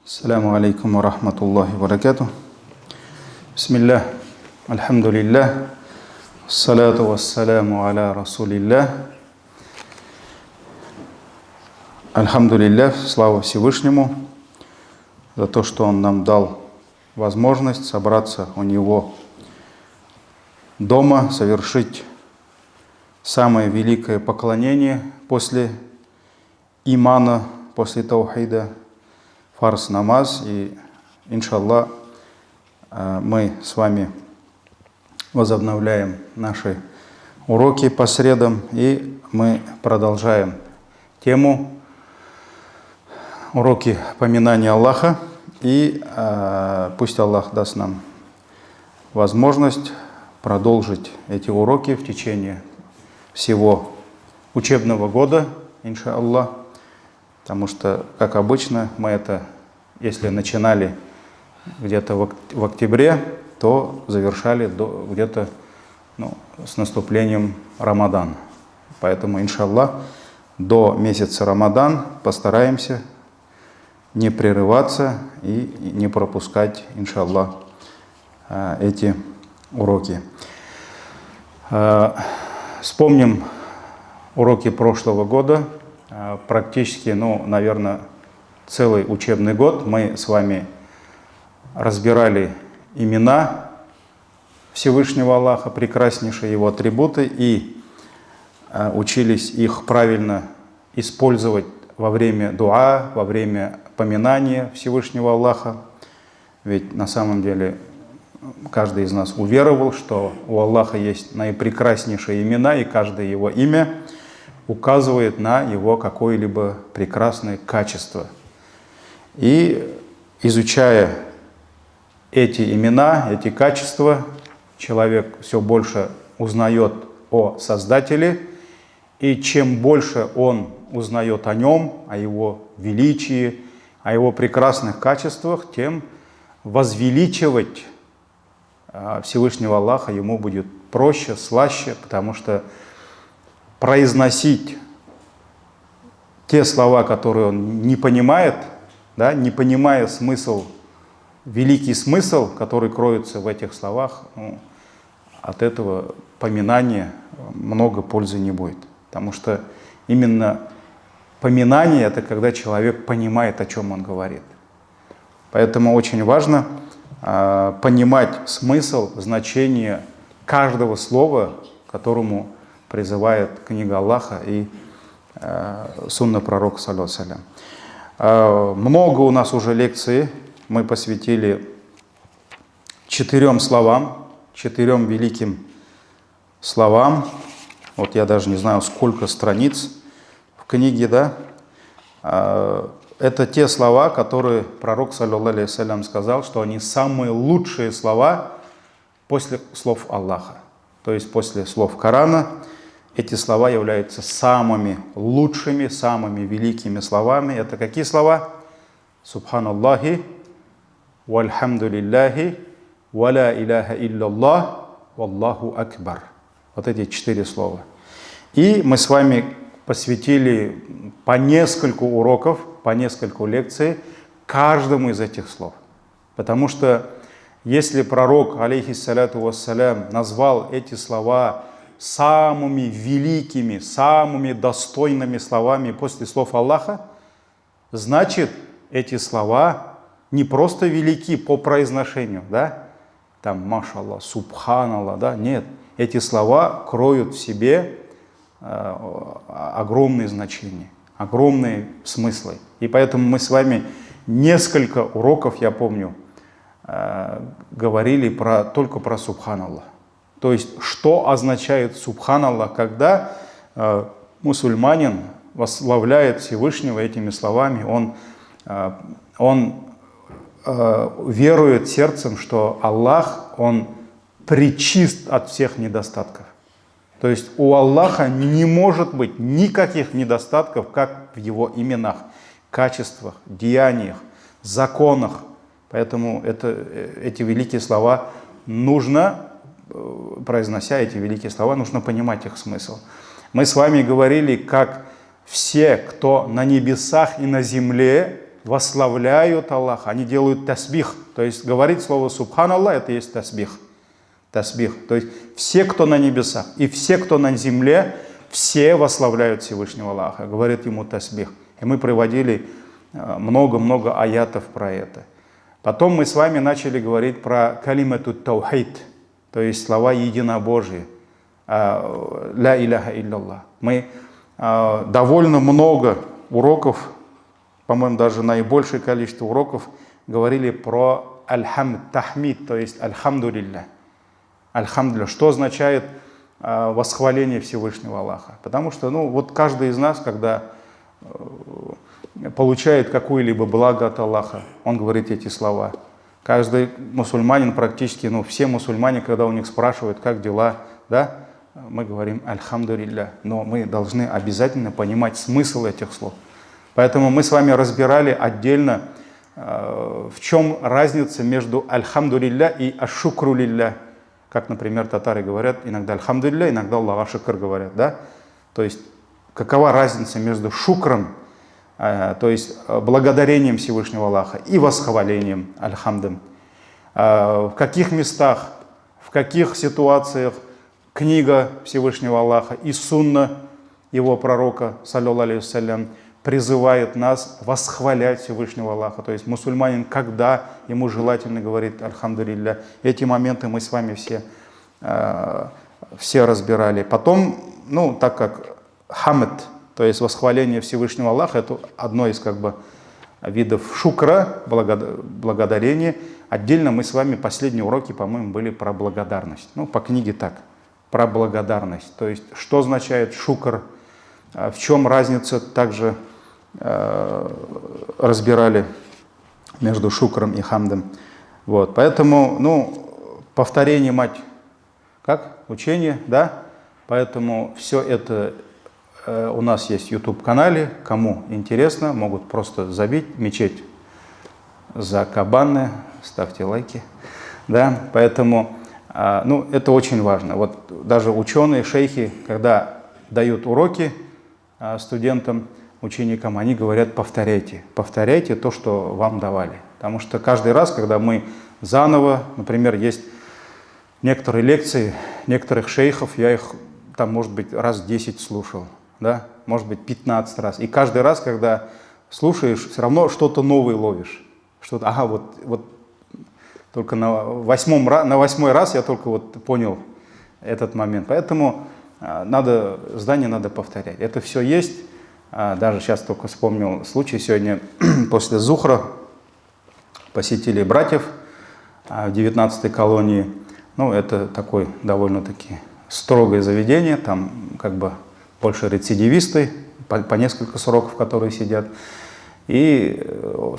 Ассаламу алейкум ва рахматуллахи ва баракатух. Бисмиллах, альхамдулиллах, ассалату вассаляму аля расулиллах. Альхамдулиллах, слава Всевышнему за то, что Он нам дал возможность собраться у Него дома, совершить самое великое поклонение после имана, после таухида, фарз намаз. И, иншаллах, мы с вами возобновляем наши уроки по средам, и мы продолжаем тему уроки поминания Аллаха. И пусть Аллах даст нам возможность продолжить эти уроки в течение всего учебного года, иншаллах. Потому что, как обычно, мы это, если начинали где-то в октябре, то завершали где-то с наступлением Рамадана. Поэтому, иншаллах, до месяца Рамадан постараемся не прерываться и не пропускать, иншаллах, эти уроки. Вспомним уроки прошлого года. Практически, наверное, целый учебный год мы с вами разбирали имена Всевышнего Аллаха, прекраснейшие Его атрибуты, и учились их правильно использовать во время дуа, во время поминания Всевышнего Аллаха. Ведь на самом деле каждый из нас уверовал, что у Аллаха есть наипрекраснейшие имена, и каждое Его имя указывает на Его какое-либо прекрасное качество. И изучая эти имена, эти качества, человек все больше узнает о Создателе, и чем больше он узнает о Нем, о Его величии, о Его прекрасных качествах, тем возвеличивать Всевышнего Аллаха ему будет проще, слаще, потому что произносить те слова, которые он не понимает, не понимая смысл, великий смысл, который кроется в этих словах, от этого поминания много пользы не будет. Потому что именно поминание — это когда человек понимает, о чем он говорит. Поэтому очень важно понимать смысл, значение каждого слова, которому призывает книга Аллаха и сунна пророка, саллаллаху алейхи ва саллям. Много у нас уже лекций мы посвятили 4 словам, 4 великим словам. Вот я даже не знаю, сколько страниц в книге, Это те слова, которые пророк, саллаллаху алейхи ва саллям, сказал, что они самые лучшие слова после слов Аллаха. То есть после слов Корана эти слова являются самыми лучшими, самыми великими словами. Это какие слова? Субханаллахи, вальхамдулиллахи, ва ла иляха илляллах, валлаху акбар. Вот эти 4 слова. И мы с вами посвятили по нескольку уроков, по нескольку лекций каждому из этих слов. Потому что если пророк, алейхиссаляту вассалям, назвал эти слова самыми великими, самыми достойными словами после слов Аллаха, значит, эти слова не просто велики по произношению, там, машаллах, субханаллах, нет, эти слова кроют в себе огромные значения, огромные смыслы. И поэтому мы с вами несколько уроков, я помню, говорили только про субханаллах. То есть, что означает субханаллах, когда мусульманин восславляет Всевышнего этими словами, он верует сердцем, что Аллах, Он пречист от всех недостатков. То есть у Аллаха не может быть никаких недостатков, как в Его именах, качествах, деяниях, законах. Поэтому эти великие слова нужно, произнося эти великие слова, нужно понимать их смысл. Мы с вами говорили, как все, кто на небесах и на земле, восславляют Аллаха, они делают тасбих. То есть говорить слово «Субханаллах» — это есть тасбих. Тасбих. То есть все, кто на небесах и все, кто на земле, все восславляют Всевышнего Аллаха, говорят ему тасбих. И мы приводили много-много аятов про это. Потом мы с вами начали говорить про калимату таухид, то есть слова единобожия. Ля иляха илляллах. Мы довольно много уроков, по-моему, даже наибольшее количество уроков говорили про аль-хамд, тахмид, то есть альхамдулилля. Альхамдулилля, что означает восхваление Всевышнего Аллаха. Потому что, вот каждый из нас, когда получает какое-либо благо от Аллаха, он говорит эти слова. Каждый мусульманин практически, все мусульмане, когда у них спрашивают, как дела, да, мы говорим альхамдулилля. Но мы должны обязательно понимать смысл этих слов. Поэтому мы с вами разбирали отдельно, в чем разница между альхамдулилля и ашукрулилля. Как, например, татары говорят иногда альхамдулилля, иногда Аллаха шукр говорят. Да? То есть какова разница между шукром, то есть благодарением Всевышнего Аллаха, и восхвалением, альхамдом. В каких местах, в каких ситуациях книга Всевышнего Аллаха и сунна его пророка, саллаллаху алейхи вассалям, призывает нас восхвалять Всевышнего Аллаха. То есть мусульманин, когда ему желательно говорить альхамдулилля. Эти моменты мы с вами все разбирали. Потом, так как хамд, то есть восхваление Всевышнего Аллаха, это одно из видов шукра, благодарения. Отдельно мы с вами последние уроки, по-моему, были про благодарность. По книге так, про благодарность. То есть, что означает шукр, в чем разница, также разбирали между шукром и хамдом. Вот. Поэтому, повторение мать, учение, да? Поэтому все это у нас есть в YouTube-канале. Кому интересно, могут просто забить «Мечеть Закабаны», ставьте лайки. Да? Поэтому, это очень важно. Вот даже ученые, шейхи, когда дают уроки студентам, ученикам, они говорят: повторяйте, повторяйте то, что вам давали. Потому что каждый раз, когда мы заново, например, есть некоторые лекции некоторых шейхов, я их там, может быть, раз 10 слушал, да? Может быть, 15 раз. И каждый раз, когда слушаешь, все равно что-то новое ловишь. Что-то, вот только на восьмой раз я только понял этот момент. Поэтому знания надо повторять. Это все есть. Даже сейчас только вспомнил случай. Сегодня после Зухра посетили братьев в 19-й колонии. Это такое довольно-таки строгое заведение. Там больше рецидивисты, по несколько сроков, которые сидят. И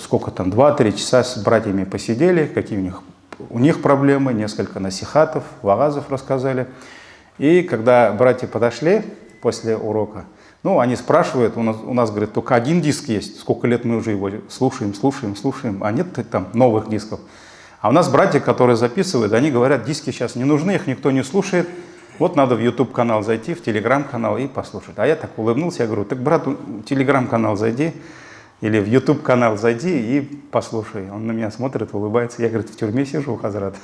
сколько там, 2-3 часа с братьями посидели, какие у них проблемы, несколько насихатов, ваазов рассказали. И когда братья подошли после урока, они спрашивают, у нас, говорят, только один диск есть, сколько лет мы уже его слушаем, а нет там новых дисков. А у нас братья, которые записывают, они говорят: диски сейчас не нужны, их никто не слушает, надо в YouTube-канал зайти, в Telegram-канал и послушать. А я так улыбнулся, я говорю: так, брат, в Telegram-канал зайди или в YouTube-канал зайди и послушай. Он на меня смотрит, улыбается, я, говорит, в тюрьме сижу, хазрат.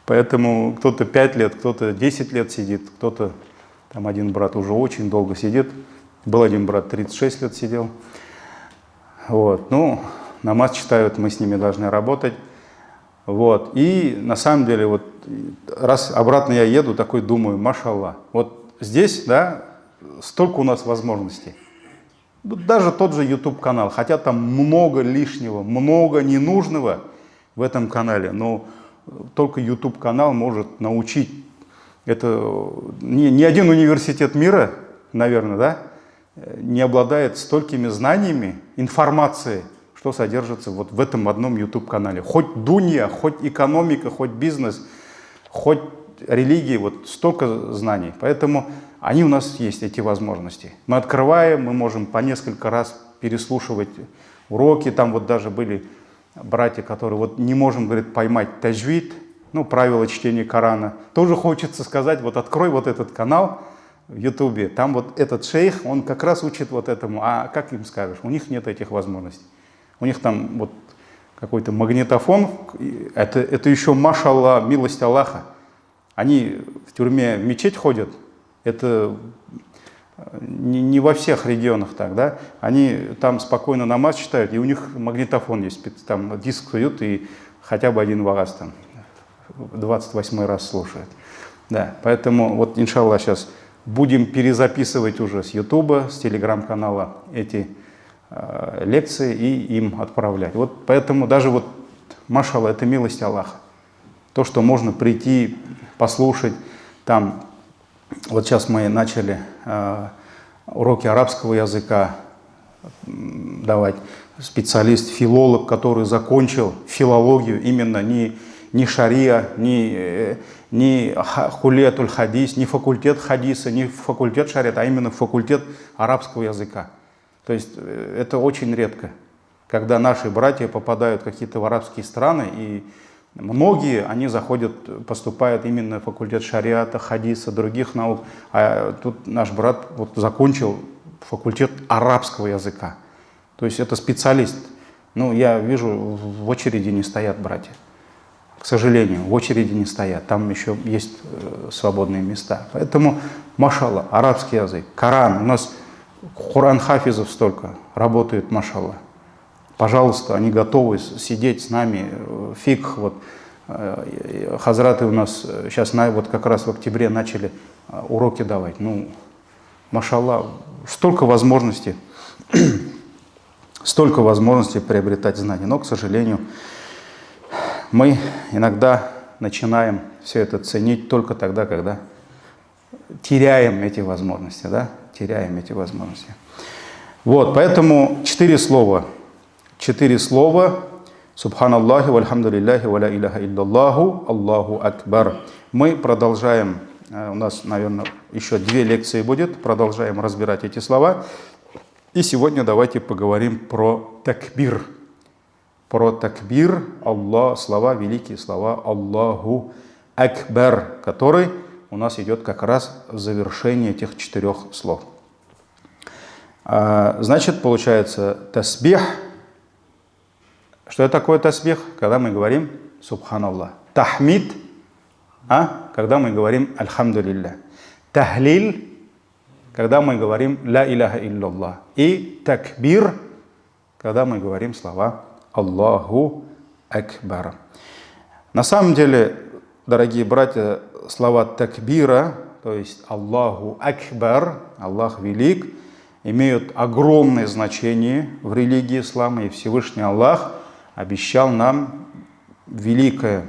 Поэтому кто-то 5 лет, кто-то 10 лет сидит, кто-то, там один брат уже очень долго сидит. Был один брат, 36 лет сидел. Намаз читают, мы с ними должны работать. И на самом деле, раз обратно я еду, такой думаю: машаллах. Здесь, да, столько у нас возможностей. Даже тот же YouTube-канал, хотя там много лишнего, много ненужного в этом канале, но только YouTube-канал может научить. Это ни один университет мира, наверное, да, не обладает столькими знаниями, информацией, что содержится в этом одном YouTube-канале. Хоть дунья, хоть экономика, хоть бизнес, хоть религии, столько знаний. Поэтому они у нас есть, эти возможности. Мы открываем, мы можем по несколько раз переслушивать уроки. Там даже были братья, которые не можем, говорит, поймать таджвид, правила чтения Корана. Тоже хочется сказать: открой этот канал в Ютубе, там этот шейх, он как раз учит этому. А как им скажешь? У них нет этих возможностей. У них там вот какой-то магнитофон, это еще, машаллах, милость Аллаха. Они в тюрьме в мечеть ходят, это не во всех регионах так, да, они там спокойно намаз читают, и у них магнитофон есть, там диск суют, и хотя бы один вагаз там 28 раз слушают. Да, поэтому вот, иншаллах, сейчас будем перезаписывать уже с Ютуба, с телеграм-канала эти лекции и им отправлять. Вот поэтому даже вот, машаллах, это милость Аллаха. То, что можно прийти, послушать, там, вот сейчас мы начали уроки арабского языка давать. Специалист, филолог, который закончил филологию, именно не шария, не хулиятуль хадис, не факультет хадиса, не факультет шариата, а именно факультет арабского языка. То есть это очень редко, когда наши братья попадают в какие-то арабские страны, и многие, они заходят, поступают именно в факультет шариата, хадиса, других наук. А тут наш брат вот закончил факультет арабского языка. То есть это специалист. Ну, я вижу, в очереди не стоят братья. К сожалению, в очереди не стоят. Там еще есть свободные места. Поэтому, машаллах, арабский язык, Коран. У нас Куран хафизов столько работает, машаллах. Пожалуйста, они готовы сидеть с нами. Фикх, вот, хазраты у нас сейчас вот как раз в октябре начали уроки давать. Ну, машаллах, столько возможностей приобретать знания. Но, к сожалению, мы иногда начинаем все это ценить только тогда, когда теряем эти возможности, да? Теряем эти возможности. Вот, поэтому 4 слова. 4 слова. Субханаллахи, вальхамдулиллахи, валя иляха иллаллаху, Аллаху акбар. Мы продолжаем, у нас, наверное, еще 2 лекции будет, продолжаем разбирать эти слова. И сегодня давайте поговорим про такбир. Про такбир, Аллах, слова, великие слова Аллаху акбар, который у нас идет как раз в завершении этих 4 слов. Значит, получается тасбих. Что это такое тасбих? Когда мы говорим субханаллах. Тахмид, когда мы говорим альхамдулиллах. Тахлил, когда мы говорим ла иляха иллаллах. И такбир, когда мы говорим слова Аллаху акбар. На самом деле, дорогие братья, слова такбира, то есть Аллаху акбар, Аллах велик, имеют огромное значение в религии ислама, и Всевышний Аллах обещал нам великие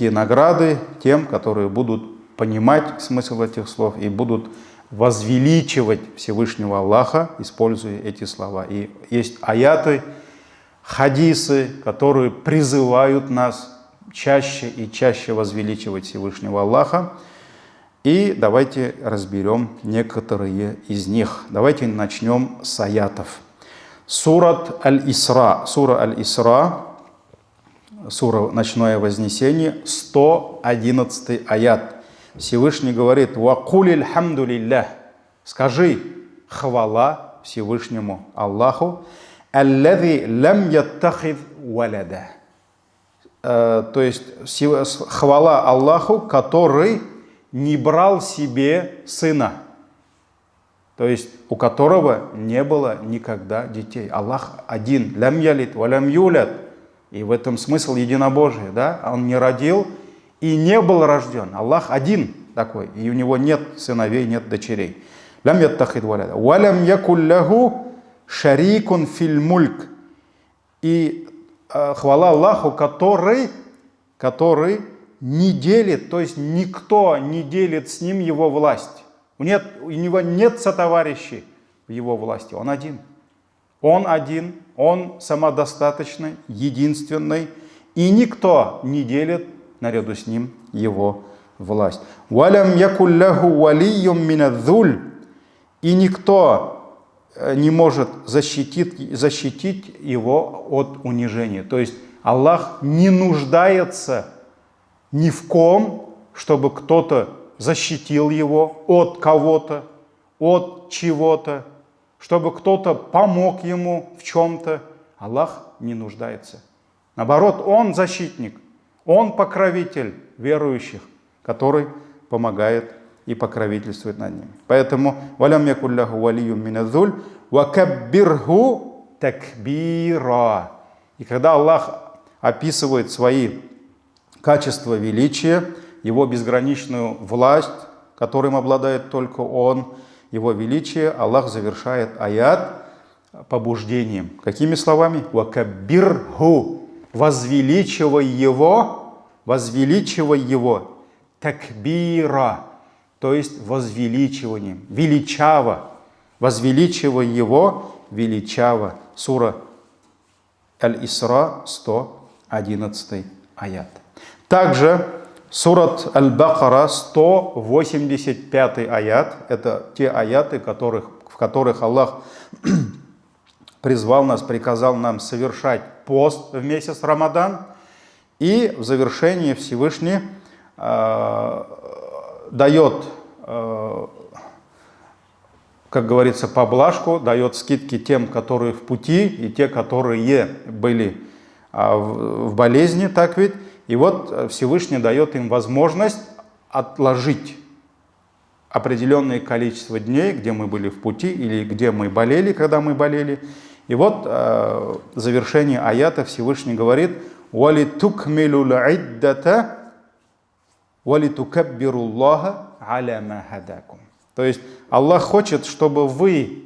награды тем, которые будут понимать смысл этих слов и будут возвеличивать Всевышнего Аллаха, используя эти слова. И есть аяты, хадисы, которые призывают нас чаще и чаще возвеличивать Всевышнего Аллаха. И давайте разберем некоторые из них. Давайте начнем с аятов. Сурат Аль-Исра. Сура Аль-Исра, сура «Ночное вознесение», 111 аят. Всевышний говорит: «Вакулиль хамдулиллях». Скажи хвала Всевышнему Аллаху. «Аллази лям яттахид валяда». То есть хвала Аллаху, который не брал себе сына. То есть у которого не было никогда детей. Аллах один. Лям ялид ва лям юляд. И в этом смысл единобожия. Да? Он не родил и не был рожден. Аллах один такой. И у него нет сыновей, нет дочерей. Лям яттахид валяда. Ва лям якулляху шарикун фил мульк. И хвала Аллаху, который не делит, то есть никто не делит с ним его власть. У него нет сотоварищей в его власти. Он один. Он один, он самодостаточный, единственный. И никто не делит наряду с ним его власть. «Валям якулляху валийюм минадзуль». И никто не может защитить его от унижения. То есть Аллах не нуждается ни в ком, чтобы кто-то защитил его от кого-то, от чего-то, чтобы кто-то помог ему в чем-то. Аллах не нуждается. Наоборот, Он защитник, Он покровитель верующих, который помогает и покровительствует над ними. Поэтому «Валям якулляху валию миназуль, вакаббирху такбира». И когда Аллах описывает свои качества величия, Его безграничную власть, которым обладает только Он, Его величие, Аллах завершает аят побуждением. Какими словами? «Вакаббирху» – возвеличивай Его, такбира, то есть возвеличиванием, величаво, возвеличивай Его, величаво. Сура Аль-Исра, 111 аят. Также сурат Аль-Бакара, 185 аят. Это те аяты, в которых Аллах призвал нас, приказал нам совершать пост в месяц Рамадан. И в завершении Всевышний дает, как говорится, поблажку, дает скидки тем, которые в пути, и те, которые были в болезни, так ведь. И вот Всевышний дает им возможность отложить определенное количество дней, где мы были в пути или где мы болели, когда мы болели. И вот в завершении аята Всевышний говорит: «Валитукмилу л'иддата, валитукаббируллаха аля ма хадакум». То есть Аллах хочет, чтобы вы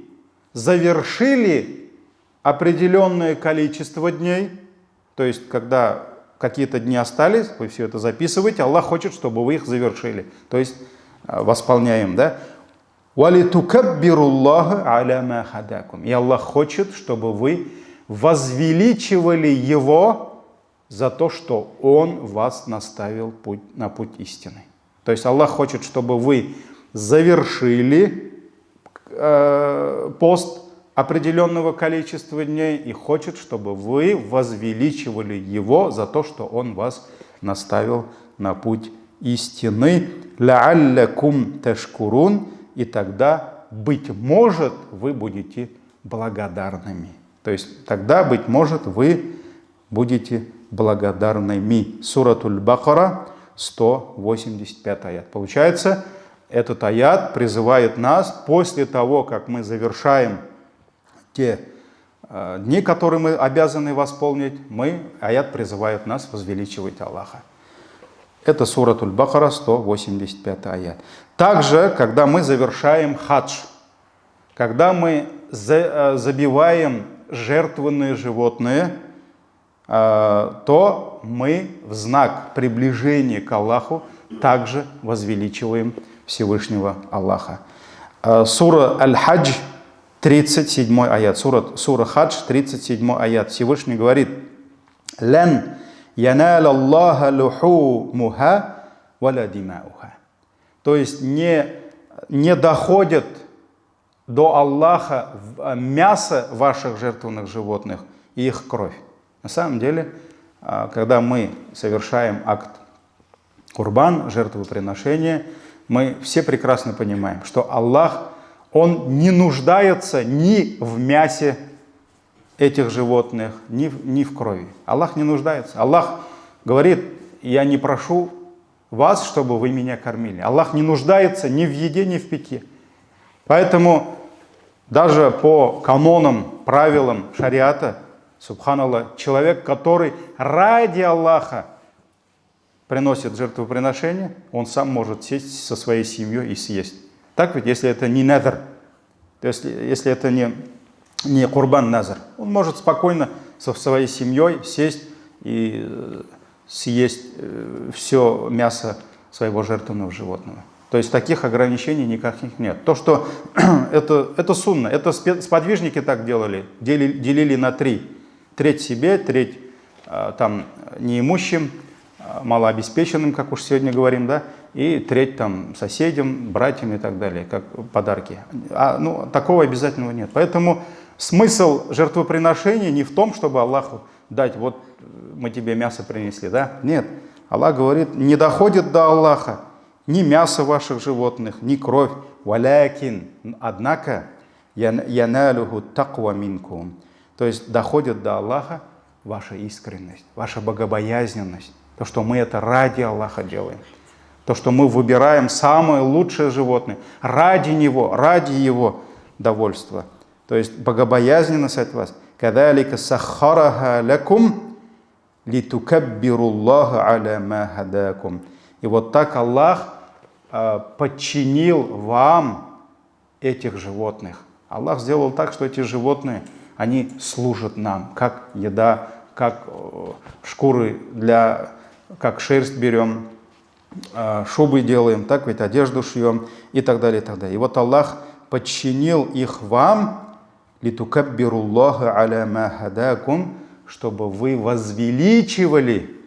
завершили определенное количество дней, то есть когда какие-то дни остались, вы все это записываете, Аллах хочет, чтобы вы их завершили, то есть восполняем, да? «Валитукаббируллаха аля ма хадакум». И Аллах хочет, чтобы вы возвеличивали Его за то, что Он вас наставил на путь истины. То есть Аллах хочет, чтобы вы завершили пост определенного количества дней и хочет, чтобы вы возвеличивали Его за то, что Он вас наставил на путь истины. «Ла'аллякум ташкурун». И тогда, быть может, вы будете благодарными. То есть тогда, быть может, вы будете благодарными. Суратуль Бакара, 185 аят. Получается, этот аят призывает нас после того, как мы завершаем те дни, которые мы обязаны восполнить, аят призывает нас возвеличивать Аллаха. Это суратуль Бакара, 185 аят. Также, когда мы завершаем хадж, когда мы забиваем жертвенные животные, то мы в знак приближения к Аллаху также возвеличиваем Всевышнего Аллаха. Сура Аль-Хадж, 37 аят. Сура Хадж, 37 аят. Всевышний говорит: «Лан яналя Аллаха лухумуха валя димауха». То есть не доходит до Аллаха мясо ваших жертвенных животных и их кровь. На самом деле, когда мы совершаем акт курбан, жертвоприношения, мы все прекрасно понимаем, что Аллах, Он не нуждается ни в мясе этих животных, ни в крови. Аллах не нуждается. Аллах говорит: «Я не прошу вас, чтобы вы меня кормили». Аллах не нуждается ни в еде, ни в питье. Поэтому даже по канонам, правилам шариата, субханаллах, человек, который ради Аллаха приносит жертвоприношение, он сам может сесть со своей семьей и съесть. Так ведь, если это не назр, то есть если это не курбан назр, он может спокойно со своей семьей сесть и съесть все мясо своего жертвенного животного. То есть таких ограничений никаких нет. То, что это сунна, это сподвижники так делали, делили на три. Треть себе, треть там неимущим, малообеспеченным, как уж сегодня говорим, да, и треть там соседям, братьям и так далее, как подарки. Такого обязательного нет. Поэтому смысл жертвоприношения не в том, чтобы Аллаху дать: вот мы тебе мясо принесли, да? Нет. Аллах говорит: не доходит до Аллаха ни мясо ваших животных, ни кровь. Валякин, однако, яналюху таква минкум. То есть доходит до Аллаха ваша искренность, ваша богобоязненность. То, что мы это ради Аллаха делаем. То, что мы выбираем самое лучшее животное ради Него, ради Его довольства. То есть богобоязненность от вас. «Кадалика сахараха лякум литукаббируллаха аля ма хадакум». И вот так Аллах подчинил вам этих животных. Аллах сделал так, что эти животные, они служат нам, как еда, как шкуры как шерсть берем, шубы делаем, так ведь одежду шьем и так далее, и так далее. И вот Аллах подчинил их вам, литукаббируллаха аля ма хадакум, чтобы вы возвеличивали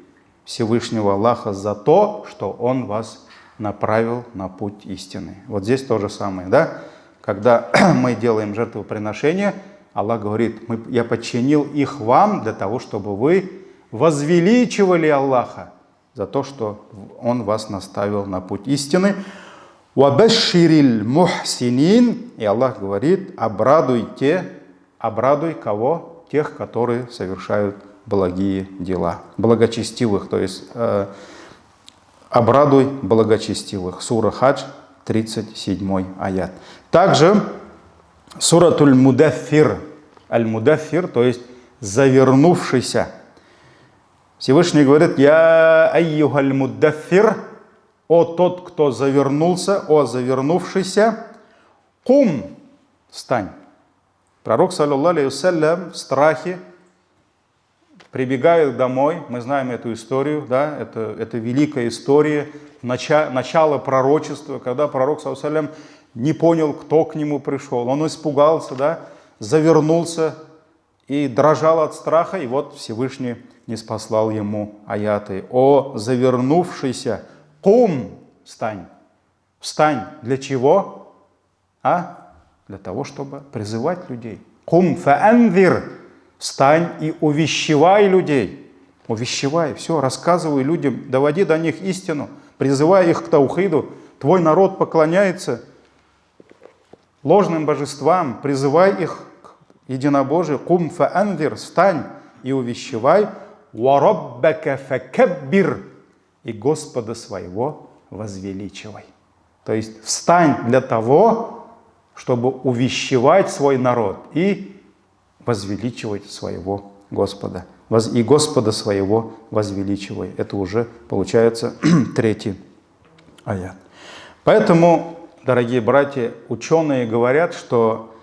Всевышнего Аллаха за то, что Он вас направил на путь истины. Вот здесь то же самое, да? Когда мы делаем жертвоприношение, Аллах говорит, я подчинил их вам для того, чтобы вы возвеличивали Аллаха за то, что Он вас наставил на путь истины. «Вабашширил мухсинин». И Аллах говорит, обрадуй кого? Тех, которые совершают благие дела. Благочестивых, то есть обрадуй благочестивых. Сура Хадж, 37 аят. Также суратуль мудаффир. Аль-мудаффир, то есть завернувшийся. Всевышний говорит, я айюхаль мудаффир, о тот, кто завернулся, о завернувшийся, кум, встань. Пророк, саллаллаху алейхи вассалям, в страхе прибегает домой. Мы знаем эту историю, да? Это великая история, начало пророчества, когда пророк, саллаллаху алейхи вассалям, не понял, кто к нему пришел. Он испугался, да? Завернулся и дрожал от страха, и вот Всевышний ниспослал ему аяты. О завернувшийся, кум, встань. Встань. Для чего? Для того, чтобы призывать людей. Кум фаанвир. Встань и увещевай людей. Увещевай, все, рассказывай людям, доводи до них истину, призывай их к таухиду. Твой народ поклоняется ложным божествам, призывай их к единобожию. Кум фаанвир. Встань и увещевай. Вараббака факаббир. И Господа своего возвеличивай. То есть встань для того, чтобы увещевать свой народ и возвеличивать своего Господа. И Господа своего возвеличивай. Это уже получается 3 аят. Поэтому, дорогие братья, ученые говорят, что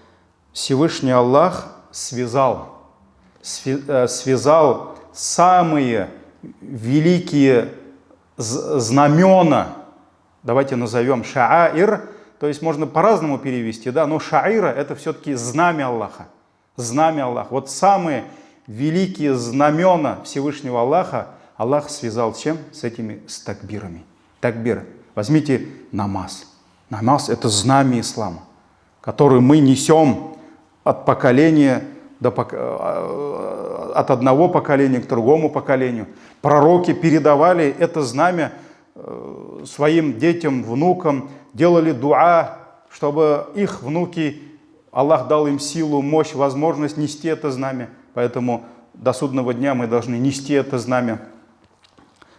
Всевышний Аллах связал самые великие знамена, давайте назовем шааир, то есть можно по-разному перевести, да, но шаира это все-таки знамя Аллаха. Знамя Аллаха. Вот самые великие знамена Всевышнего Аллаха Аллах связал с чем? С этими такбирами. Такбир. Возьмите намаз. Намаз это знамя ислама, который мы несем от поколения от одного поколения к другому поколению. Пророки передавали это знамя своим детям, внукам, делали дуа, чтобы их внуки, Аллах дал им силу, мощь, возможность нести это знамя. Поэтому до судного дня мы должны нести это знамя,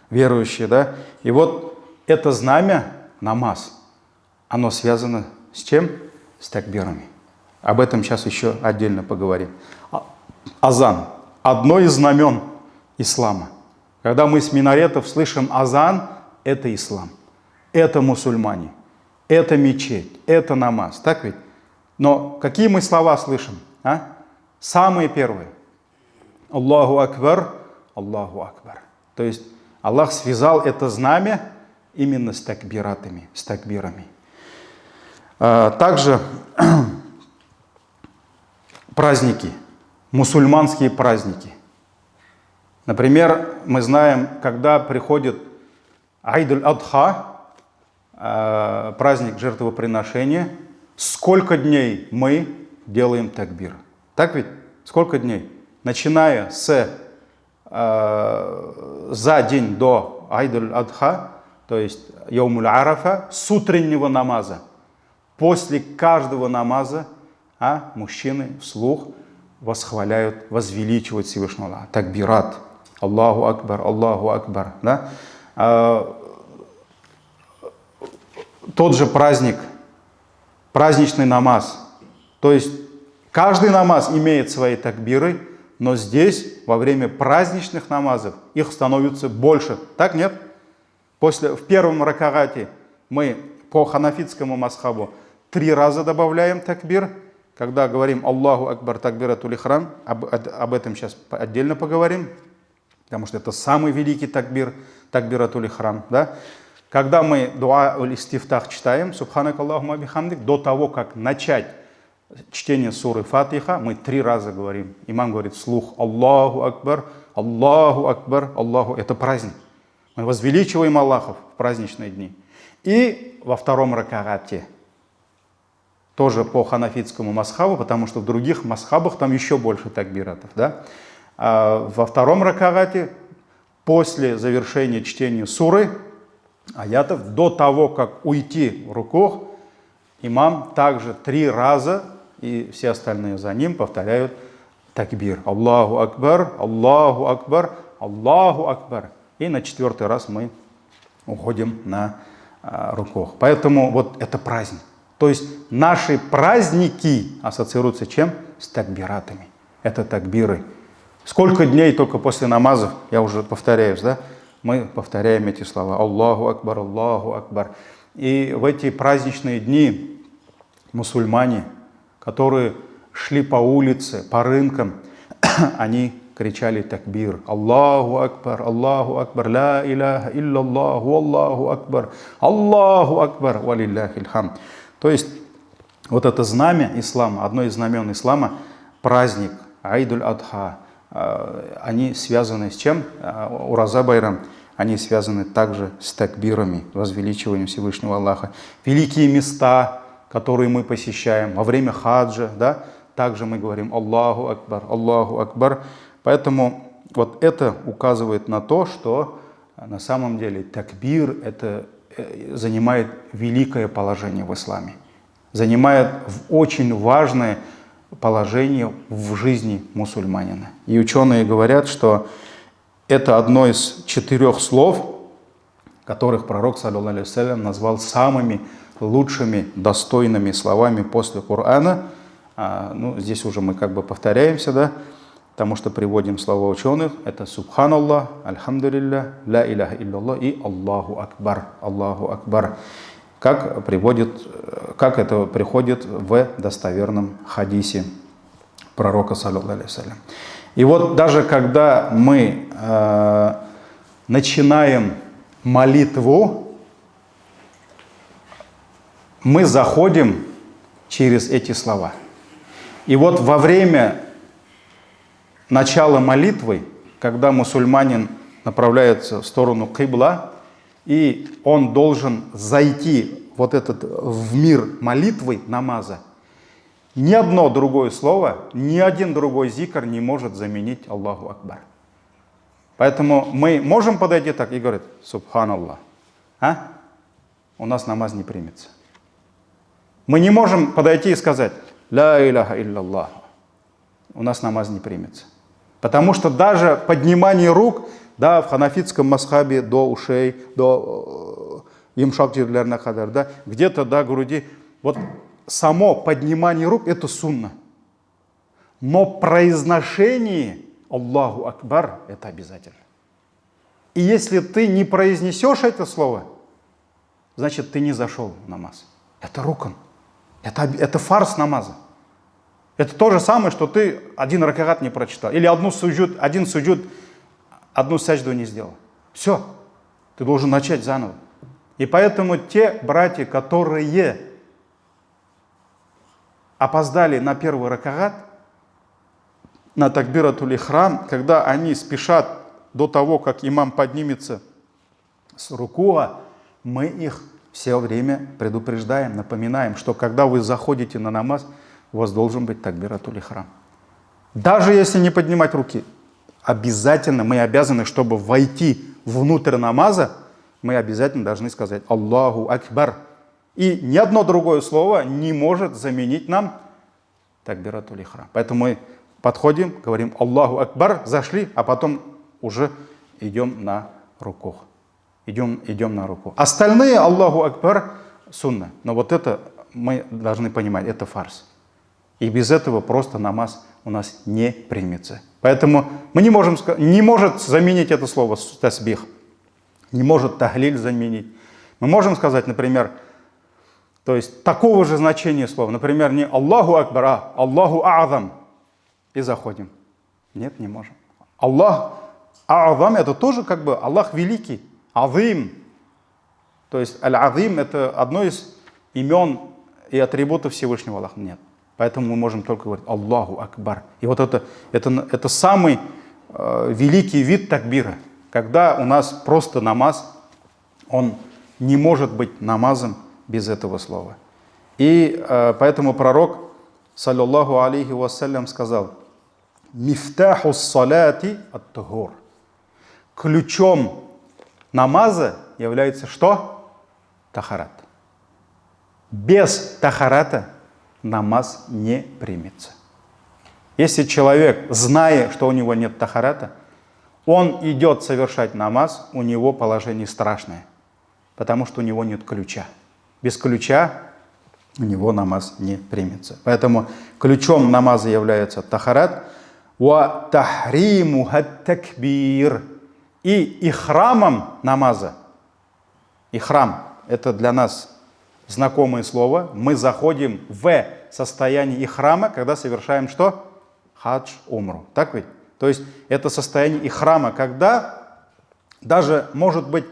верующие, да? И вот это знамя, намаз, оно связано с чем? С такбирами. Об этом сейчас еще отдельно поговорим. Азан. Одно из знамен ислама. Когда мы с минаретов слышим азан, это ислам. Это мусульмане. Это мечеть. Это намаз. Так ведь? Но какие мы слова слышим? Самые первые. Аллаху акбар, Аллаху акбар. То есть Аллах связал это знамя именно с такбиратами, с такбирами. Также праздники, мусульманские праздники. Например, мы знаем, когда приходит Айд-аль-Адха, праздник жертвоприношения, сколько дней мы делаем такбир. Так ведь? Сколько дней? Начиная за день до Айд-аль-Адха, то есть Яумуль-Арафа, с утреннего намаза. После каждого намаза мужчины вслух восхваляют, возвеличивают Всевышнего Аллаха. Такбират. Аллаху Акбар, Аллаху Акбар. Да? Тот же праздник, праздничный намаз. То есть каждый намаз имеет свои такбиры, но здесь во время праздничных намазов их становится больше. Так нет? В первом ракагате мы по ханафитскому масхабу 3 раза добавляем такбир. Когда говорим Аллаху Акбар такбиратуль ихрам, об этом сейчас отдельно поговорим, потому что это самый великий такбир, такбиратуль ихрам. Да? Когда мы дуа уль-истифтах читаем, субханак Аллахума бихамдик, до того, как начать чтение суры Фатиха, мы 3 раза говорим. Имам говорит вслух Аллаху Акбар, Аллаху Акбар, Аллаху. Это праздник. Мы возвеличиваем Аллаха в праздничные дни. И во втором ракагате, тоже по ханафитскому масхабу, потому что в других масхабах там еще больше такбиратов. Да? Во втором ракагате, после завершения чтения суры, аятов, до того, как уйти в рукух, имам также 3 раза, и все остальные за ним повторяют такбир. Аллаху Акбар, Аллаху Акбар, Аллаху Акбар. И на 4-й раз мы уходим на рукух. Поэтому вот это праздник. То есть наши праздники ассоциируются чем? С такбиратами. Это такбиры. Сколько дней только после намазов, я уже повторяюсь, да? Мы повторяем эти слова. Аллаху Акбар, Аллаху Акбар. И в эти праздничные дни мусульмане, которые шли по улице, по рынкам, они кричали такбир. Аллаху Акбар, ла иляха илляллаху, Аллаху Акбар, валилляхил хамд. То есть вот это знамя ислама, одно из знамен ислама, праздник Айдуль-Адха, они связаны с чем? Ураза Байрам. Они связаны также с такбирами, возвеличиванием Всевышнего Аллаха. Великие места, которые мы посещаем во время хаджа, да, также мы говорим Аллаху Акбар, Аллаху Акбар. Поэтому вот это указывает на то, что на самом деле такбир это занимает великое положение в исламе, занимает очень важное положение в жизни мусульманина. И ученые говорят, что это одно из 4 слов, которых пророк, саллаллаху алейхи ва саллям, назвал самыми лучшими, достойными словами после Корана. Ну, здесь уже мы как бы повторяемся, да, потому что приводим слова ученых. Это Субханаллах, Альхамдулилля, Ла иляха илляллах и Аллаху Акбар, Аллаху Акбар. Как это приходит в достоверном хадисе пророка, саллаллаху алейхи ва саллям. И вот даже когда мы начинаем молитву, мы заходим через эти слова. И вот во время начала молитвы, когда мусульманин направляется в сторону кибла, и он должен зайти в мир молитвы, намаза, ни одно другое слово, ни один другой зикр не может заменить Аллаху Акбар. Поэтому мы можем подойти так и говорить Субханаллах. У нас намаз не примется. Мы не можем подойти и сказать Ла иляха илляллах. У нас намаз не примется. Потому что даже поднимание рук, да, в ханафитском масхабе до ушей, до имшак жерлеріне кадар, да, где-то до груди, вот само поднимание рук это сунна. Но произношение Аллаху Акбар это обязательно. И если ты не произнесешь это слово, значит ты не зашел в намаз. Это рукан. Это фарз намаза. Это то же самое, что ты один ракагат не прочитал. Или один суджуд, одну саджду не сделал. Все. Ты должен начать заново. И поэтому те братья, которые опоздали на первый ракагат, на такбиратуль ихрам, когда они спешат до того, как имам поднимется с рукуа, мы их все время предупреждаем, напоминаем, что когда вы заходите на намаз, у вас должен быть такбиратуль ихрам. Даже если не поднимать руки, обязательно мы обязаны, чтобы войти внутрь намаза, мы обязательно должны сказать Аллаху Акбар. И ни одно другое слово не может заменить нам такбиратуль ихрам. Поэтому мы подходим, говорим Аллаху Акбар, зашли, а потом уже идем на руку. Идем на руку. Остальные Аллаху Акбар сунна. Но вот это мы должны понимать, это фарс. И без этого просто намаз у нас не примется. Поэтому мы не может заменить это слово тасбих, не может тахлиль заменить. Мы можем сказать, например, то есть такого же значения слова, например, не Аллаху Акбар, а Аллаху А'зам, и заходим. Нет, не можем. Аллах А'зам — это тоже как бы Аллах великий, Азим. То есть Аль-Азим — это одно из имен и атрибутов Всевышнего Аллаха. Нет. Поэтому мы можем только говорить Аллаху Акбар. И вот это самый великий вид такбира, когда у нас просто намаз, он не может быть намазом без этого слова. И поэтому пророк, саллаллаху алейхи вассалям, сказал: «Мифтаху салати ат-тухур». Ключом намаза является что? Тахарат. Без тахарата намаз не примется. Если человек, зная, что у него нет тахарата, он идет совершать намаз, у него положение страшное, потому что у него нет ключа. Без ключа у него намаз не примется. Поэтому ключом намаза является тахарат, ва тахриму хат-такбир. И ихрамом намаза, ихрам — это для нас знакомое слово, мы заходим в состояние ихрама, когда совершаем что? Хадж, умру. Так ведь? То есть это состояние ихрама, когда даже, может быть,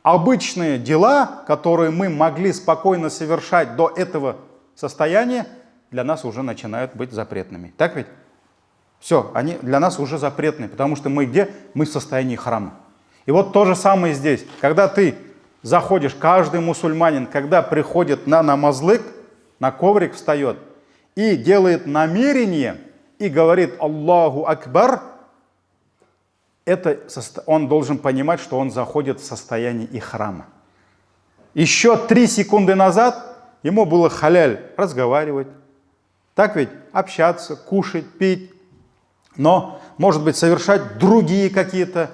обычные дела, которые мы могли спокойно совершать до этого состояния, для нас уже начинают быть запретными. Так ведь? Все, они для нас уже запретны, потому что мы где? Мы в состоянии храма. И вот то же самое здесь. Когда ты заходишь, каждый мусульманин, когда приходит на намазлык, на коврик встает и делает намерение и говорит Аллаху Акбар, он должен понимать, что он заходит в состояние ихрама. Еще 3 секунды назад ему было халяль разговаривать, так ведь? Общаться, кушать, пить. Но, может быть, совершать другие какие-то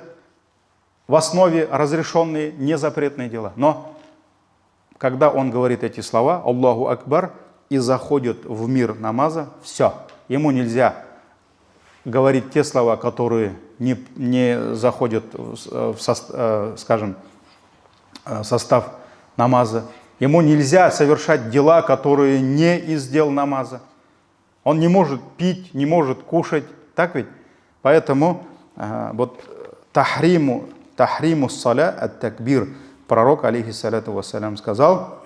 в основе разрешенные, незапретные дела. Но, когда он говорит эти слова, Аллаху Акбар, и заходит в мир намаза, все. Ему нельзя говорить те слова, которые не заходят в состав намаза. Ему нельзя совершать дела, которые не из дел намаза. Он не может пить, не может кушать. Так ведь? Поэтому вот тахриму саля ат-такбир, пророк, алейхиссаляту вассалям, сказал,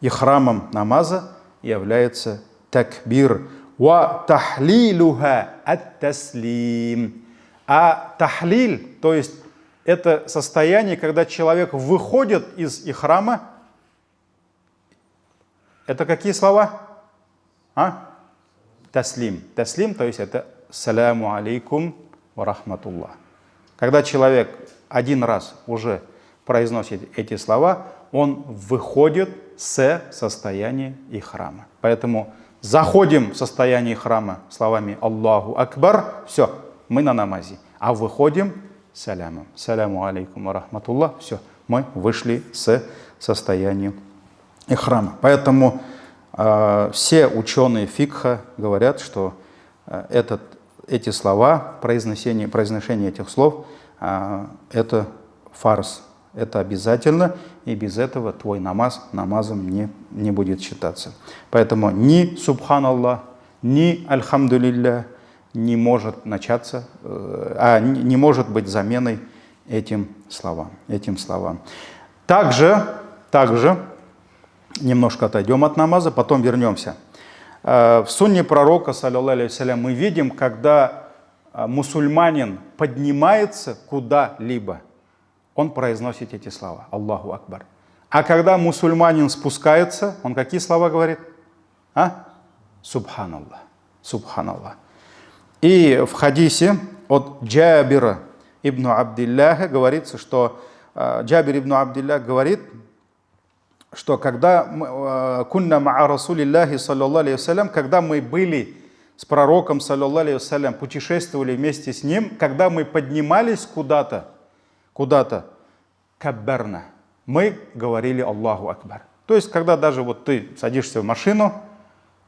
ихрамом намаза является такбир. Ва тахлилуха ат-таслим. А тахлиль, то есть это состояние, когда человек выходит из ихрама. Это какие слова? Таслим. Таслим, то есть это саляму алейкум ва рахматуллах. Когда человек один раз уже произносит эти слова, он выходит с состояния ихрама. Поэтому заходим в состояние ихрама словами Аллаху Акбар, все, мы на намазе. А выходим салямом. Саляму алейкум ва рахматуллах, все, мы вышли с состояния ихрама. Поэтому все ученые фикха говорят, что эти слова, произношение этих слов, это фарс, это обязательно, и без этого твой намаз намазом не будет считаться. Поэтому ни субханаллах, ни альхамдулилля не может начаться, не может быть заменой этим словам. Также немножко отойдем от намаза, потом вернемся. В сунне пророка, саллаллаху алейхи вассалям, мы видим, когда мусульманин поднимается куда-либо, он произносит эти слова, Аллаху Акбар. А когда мусульманин спускается, он какие слова говорит? Субханаллах. Субханаллах. И в хадисе от Джабира ибн Абдилляха говорится, что Джабир ибн Абдиллях говорит, что когда кунна ма'a Расулиллахи саллаллаху алейхи вассалям, когда мы были с пророком, саллаллаху алейхи вассалям, путешествовали вместе с ним, когда мы поднимались куда-то, каббарна, мы говорили Аллаху Акбар. То есть, когда даже вот ты садишься в машину,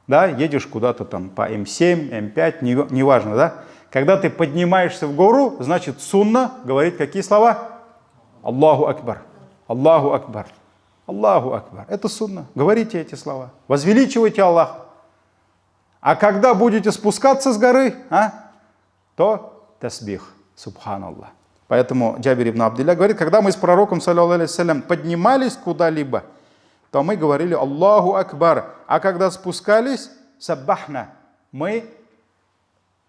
да, едешь куда-то там по М7, М5, неважно, да, когда ты поднимаешься в гору, значит, сунна говорит какие слова? Аллаху Акбар, Аллаху Акбар, Аллаху Акбар. Это сунна. Говорите эти слова. Возвеличивайте Аллаха. А когда будете спускаться с горы, то тасбих, субханаллах. Поэтому Джабир ибн Абдилля говорит, когда мы с пророком, саллаллаху алейхи вассалям, поднимались куда-либо, то мы говорили Аллаху Акбар. А когда спускались, саббахна, мы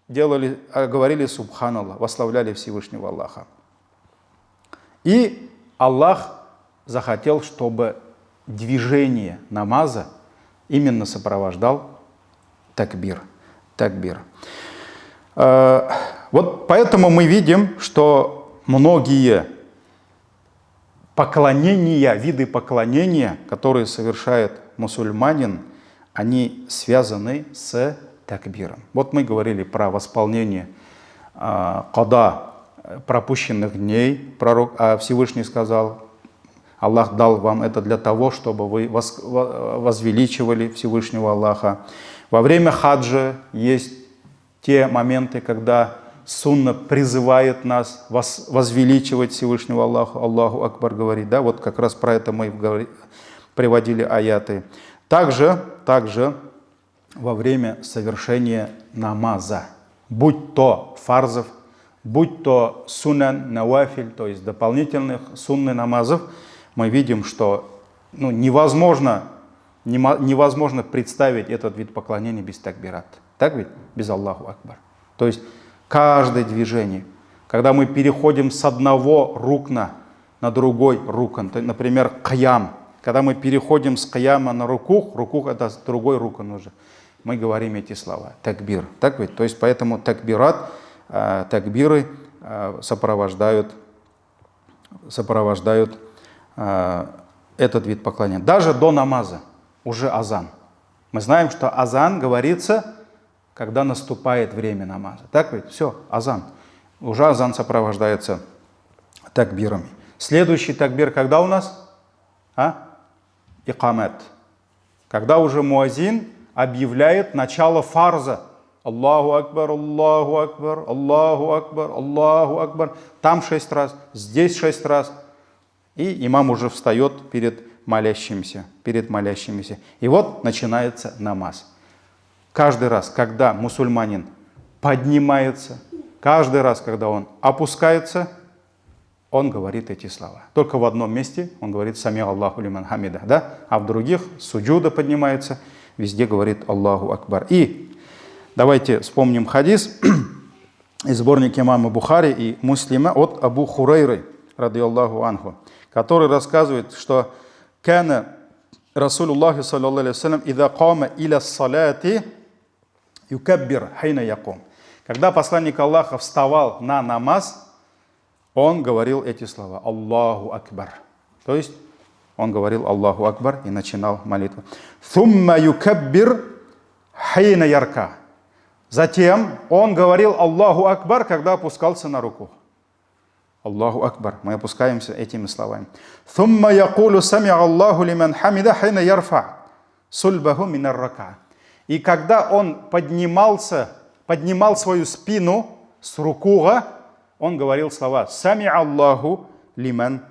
говорили субханаллах, восславляли Всевышнего Аллаха. И Аллах захотел, чтобы движение намаза именно сопровождал такбир. Вот поэтому мы видим, что многие поклонения, виды поклонения, которые совершает мусульманин, они связаны с такбиром. Вот мы говорили про восполнение када, пропущенных дней. Всевышний сказал, Аллах дал вам это для того, чтобы вы возвеличивали Всевышнего Аллаха. Во время хаджа есть те моменты, когда сунна призывает нас возвеличивать Всевышнего Аллаха. Аллаху Акбар говорит, да, вот как раз про это мы приводили аяты. Также во время совершения намаза, будь то фарзов, будь то сунан, навафиль, то есть дополнительных сунны намазов, мы видим, что невозможно представить этот вид поклонения без такбират. Так ведь? Без Аллаху Акбар. То есть каждое движение, когда мы переходим с одного рукна на другой рукн, например, каям, когда мы переходим с каяма на рукух это другой рукн уже, мы говорим эти слова. Такбир. Так ведь? То есть поэтому такбиры сопровождают этот вид поклонения. Даже до намаза уже азан. Мы знаем, что азан говорится, когда наступает время намаза. Так ведь? Все, азан. Уже азан сопровождается такбирами. Следующий такбир когда у нас? Икамет. Когда уже муазин объявляет начало фарза. Аллаху Акбар, Аллаху Акбар, Аллаху Акбар, Аллаху Акбар. Там 6 раз, здесь 6 раз. И имам уже встает перед молящимися. И вот начинается намаз. Каждый раз, когда мусульманин поднимается, каждый раз, когда он опускается, он говорит эти слова. Только в одном месте он говорит «Сами Аллаху лиман хамида», да? А в других суджуда поднимается, везде говорит «Аллаху Акбар». И давайте вспомним хадис из сборника имама Бухари и Муслима от Абу Хурайры, радийаллаху анху, который рассказывает, что «Кана Расулуллахи саллаллаху алейхи вассалям ида кама иля салати юкаббир хайна якум». Когда посланник Аллаха вставал на намаз, он говорил эти слова «Аллаху Акбар». То есть он говорил «Аллаху Акбар» и начинал молитву. «Thumma юкаббир хайна ярка». Затем он говорил «Аллаху Акбар», когда опускался на руку. Аллаху Акбар. Мы опускаемся этими словами. «Thumma якулу сами'а Аллаху лиман хамида хайна ярфа сульбаху минар рака». И когда он поднимал свою спину с рукуга, он говорил слова «Сами'а Аллаху лиман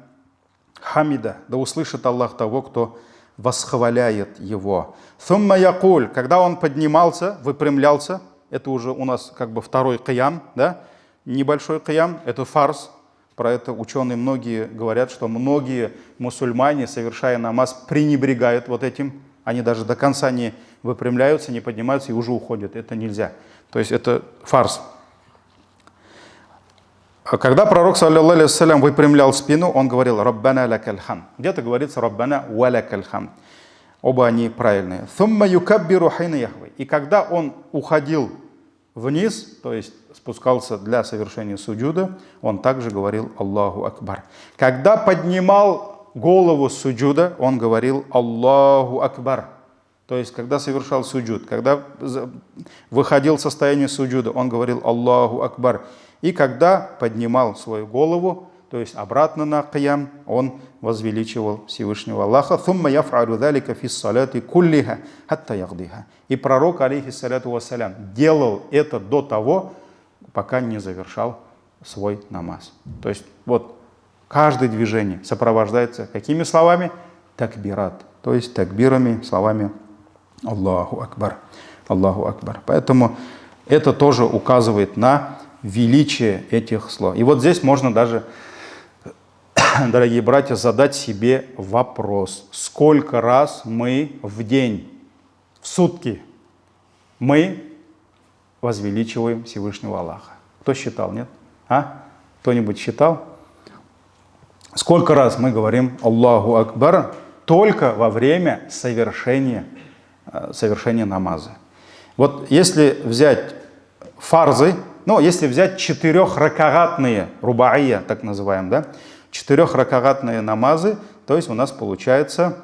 хамида». Да услышит Аллах того, кто восхваляет его. «Thumma якуль». Когда он поднимался, выпрямлялся, это уже у нас как бы второй киям, да? Небольшой киям, это фарз. Про это ученые многие говорят, что многие мусульмане, совершая намаз, пренебрегают вот этим. Они даже до конца не выпрямляются, не поднимаются и уже уходят. Это нельзя. То есть это фарз. Когда пророк, саллаллаху алейхи вассалям, выпрямлял спину, он говорил «Раббана лакаль хам». Где-то говорится «Раббана ва лакаль хам». Оба они правильные. «Thumma юкаббиру хайна яхвы». И когда он уходил вниз, то есть спускался для совершения суджуда, он также говорил «Аллаху Акбар». Когда поднимал голову с суджуда, он говорил «Аллаху Акбар». То есть, когда совершал суджуд, когда выходил в состояние суджуда, он говорил Аллаху Акбар. И когда поднимал свою голову, то есть обратно на киям, он возвеличивал Всевышнего Аллаха. «Thumma яф'алю залика фи ссалати куллиха хатта ягдиха». И пророк, алейхиссаляту вассалям, делал это до того, пока не завершал свой намаз. То есть вот каждое движение сопровождается какими словами? Такбират. То есть такбирами, словами Аллаху Акбар. Аллаху Акбар. Поэтому это тоже указывает на величие этих слов. И вот здесь можно даже, дорогие братья, задать себе вопрос. Сколько раз мы в день, в сутки, мы возвеличиваем Всевышнего Аллаха? Кто считал, нет? А? Кто-нибудь считал? Сколько раз мы говорим Аллаху Акбар только во время совершения намаза? Вот если взять фарзы, если взять 4-ракагатные, рубаия, так называем, да, 4-ракагатные намазы, то есть у нас получается,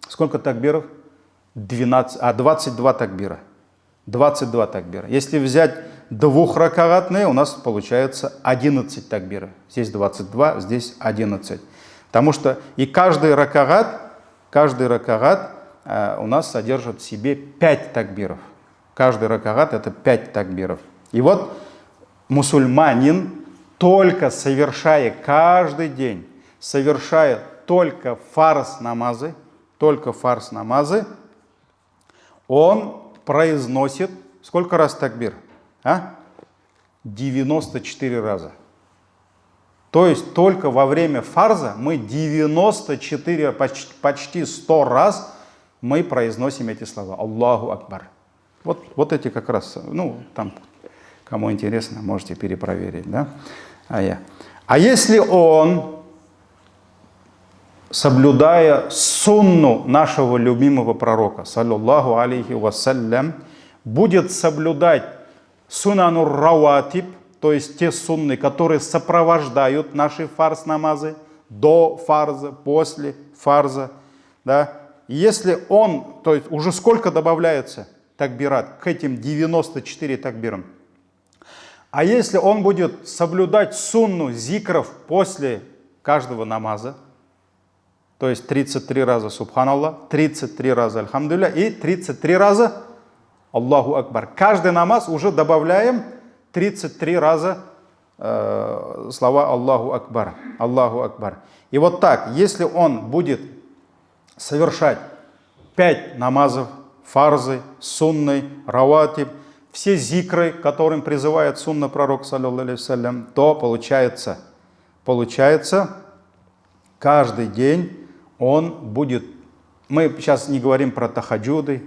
сколько такбиров? 22 такбира. 22 такбира. Если взять 2-ракагатные, у нас получается 11 такбиров. Здесь 22, здесь 11. Потому что и каждый ракагат у нас содержит в себе 5 такбиров. Каждый ракагат это 5 такбиров. И вот мусульманин, только совершая каждый день, совершая только фарз намазы, он произносит сколько раз такбир? 94 раза. То есть только во время фарза мы 94, почти 100 раз мы произносим эти слова. Аллаху Акбар. Вот эти как раз, там, кому интересно, можете перепроверить, да? А если он, соблюдая сунну нашего любимого пророка, саллаллаху алейхи вассалям, будет соблюдать сунанур раватиб, то есть те сунны, которые сопровождают наши фарз-намазы, до фарза, после фарза, да? Если он, то есть уже сколько добавляется такбират к этим 94 такбирам? А если он будет соблюдать сунну зикров после каждого намаза, то есть 33 раза Субханаллах, 33 раза Альхамдулилля и 33 раза Аллаху Акбар. Каждый намаз уже добавляем 33 раза слова Аллаху Акбар. Аллаху Акбар. И вот так, если он будет совершать 5 намазов, фарзы, сунны, раватиб, все зикры, которым призывает сунна пророк, саллаллаху алейхи вассалям, то получается, каждый день он будет, мы сейчас не говорим про тахаджуды,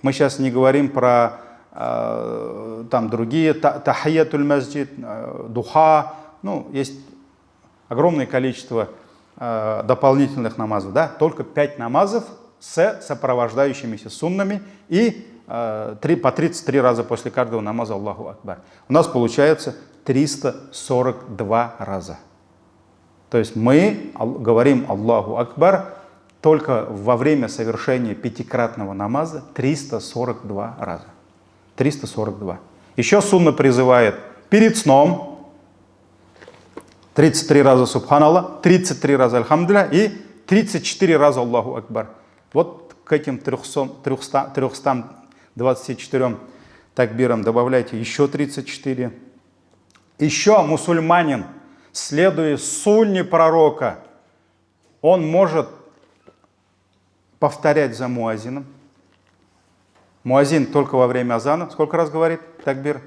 мы сейчас не говорим про там другие, тахиятуль масджид, духа, есть огромное количество дополнительных намазов, да, только 5 намазов с сопровождающимися суннами и по 33 раза после каждого намаза Аллаху Акбар. У нас получается 342 раза. То есть мы говорим Аллаху Акбар только во время совершения 5-кратного намаза 342 раза. 342. Еще сунна призывает перед сном 33 раза Субханаллах, 33 раза Альхамдулилля и 34 раза Аллаху Акбар. Вот к этим 324 такбирам добавляйте еще 34. Еще мусульманин, следуя сунне пророка, он может повторять за муазином. Муазин только во время азана сколько раз говорит такбир?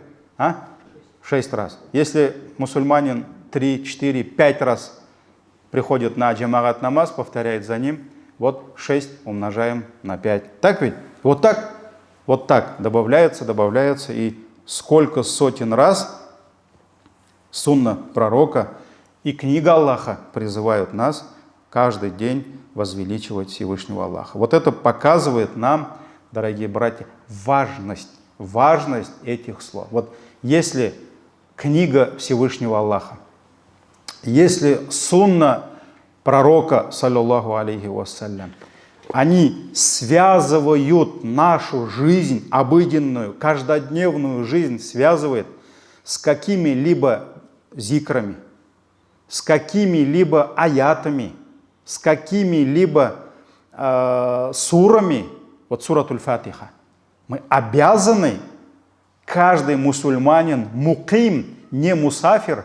6 раз. Если мусульманин 3, 4, 5 раз приходит на джамагат намаз, повторяет за ним, вот 6 умножаем на 5. Так ведь? Вот так добавляется, и сколько сотен раз сунна пророка и книга Аллаха призывают нас каждый день возвеличивать Всевышнего Аллаха. Вот это показывает нам, дорогие братья, важность этих слов. Вот если книга Всевышнего Аллаха, если сунна пророка, саллаллаху алейхи вассалям, они связывают нашу жизнь, обыденную, каждодневную жизнь связывает с какими-либо зикрами, с какими-либо аятами, с какими-либо сурами. Вот суратуль Фатиха. Мы обязаны, каждый мусульманин, муким, не мусафир,